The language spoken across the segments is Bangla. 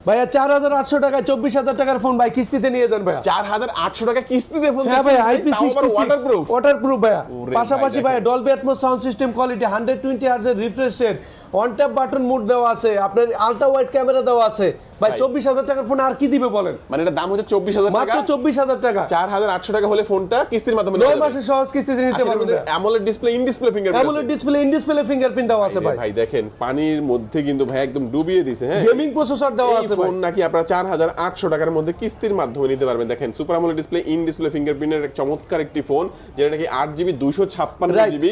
ভাইয়া 4800 টাকায় 24000 টাকার ফোন ভাই কিস্তিতে নিয়ে যান ভাইয়া। 4800 টাকা কিস্তিতে ফোন হ্যাঁ ভাই, IP66 ওয়াটারপ্রুফ। ওয়াটারপ্রুফ ভাইয়া। ওরে পাশাপাশি ভাই ভাই Dolby Atmos sound system quality 120 hertz এর refresh rate, on tap button mode দেওয়া আছে, আপনার আলট্রা ওয়াইড ক্যামেরা দেওয়া আছে ভাই। 24000 টাকার ফোন আর কি দিবে বলেন? মানে এটা দাম হচ্ছে 24000 টাকা, মাত্র 24000 টাকা। 4800 টাকা হলে ফোনটা কিস্তির মাধ্যমে 9 মাসের সহজ কিস্তিতে নিতে পারবেন। AMOLED display, in display fingerprint, AMOLED display, in display fingerprint দেওয়া আছে ভাই। ভাই দেখেন পানির মধ্যে কিন্তু ভাই একদম ডুবিয়ে দিয়েছে। হ্যাঁ, গেমিং প্রসেসর দেওয়া আছে ভাই। ফোন নাকি আপনারা 4800 টাকার মধ্যে কিস্তির মাধ্যমে নিতে পারবেন। দেখেন super AMOLED display, in display ফিঙ্গারপ্রিন্টের এক চমৎকার একটি ফোন, যেটা নাকি 8GB 256GB,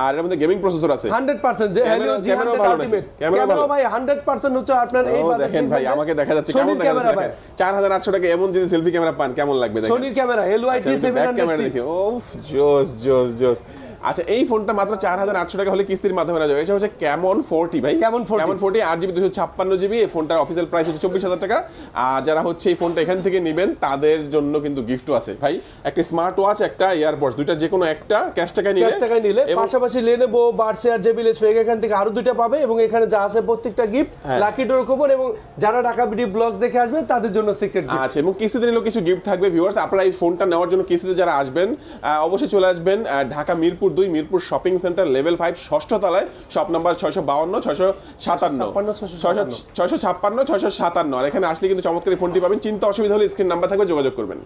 আর এর মধ্যে গেমিং প্রসেসর আছে 100%। যে Helio ক্যামেরাও G100 ভালো আলটিমেট নাকি? ক্যামেরা ক্যামেরা ভাই 100% হচ্ছে আপনার এই বাজেট। দেখেন ভাই আমাকে দেখা যাচ্ছে কেমন দেখা যাচ্ছে দেখেন। 4800 টাকা এমন যদি সেলফি ক্যামেরা পান কেমন লাগবে দেখেন। সোনির camera LYT back camera 700C। দেখি, ওফ জোস জোস জোস। আচ্ছা, এই ফোনটা মাত্র 4800 টাকা হলে কিস্তির মাধ্যমে নেওয়া যাবে। এটা হচ্ছে ক্যামন 40 ভাই, ক্যামন 40 8GB 256GB। এই ফোনটার অফিসিয়াল প্রাইস হচ্ছে 24000 টাকা। আর যারা হচ্ছে এই ফোনটা এখান থেকে নেবেন তাদের জন্য কিন্তু গিফটও আছে ভাই। একটা স্মার্ট ওয়াচ, একটা ইয়ারপডস, দুইটা যে কোনো একটা ক্যাশ টাকায় নিলে পাশাপাশি Lenovo বার্সিয়ার জেবিএল স্পেক এখান থেকে আরো দুইটা পাবে, এবং এখানে যা আছে প্রত্যেকটা গিফট লাকি ডোর কুপন, এবং যারা ঢাকা ভিডিও ব্লগস দেখে আসবে তাদের জন্য সিক্রেট গিফট আছে। এবং কিস্তিতে নিলেও কিছু গিফট থাকবে। ভিউয়ার্স, আপনারা এই ফোনটা নেওয়ার জন্য কিস্তিতে যারা আসবেন অবশ্যই চলে আসবেন Dhaka Mirpur 2 Mirpur shopping centre level 5 ষষ্ঠ তলায়, শপ নাম্বার 652 657 656 657। আর এখানে আসলে কিন্তু চমৎকার ফোনটি পাবেন। চিন্তা অসুবিধা হলে স্ক্রিন নাম্বার থাকবে, যোগাযোগ করবেন।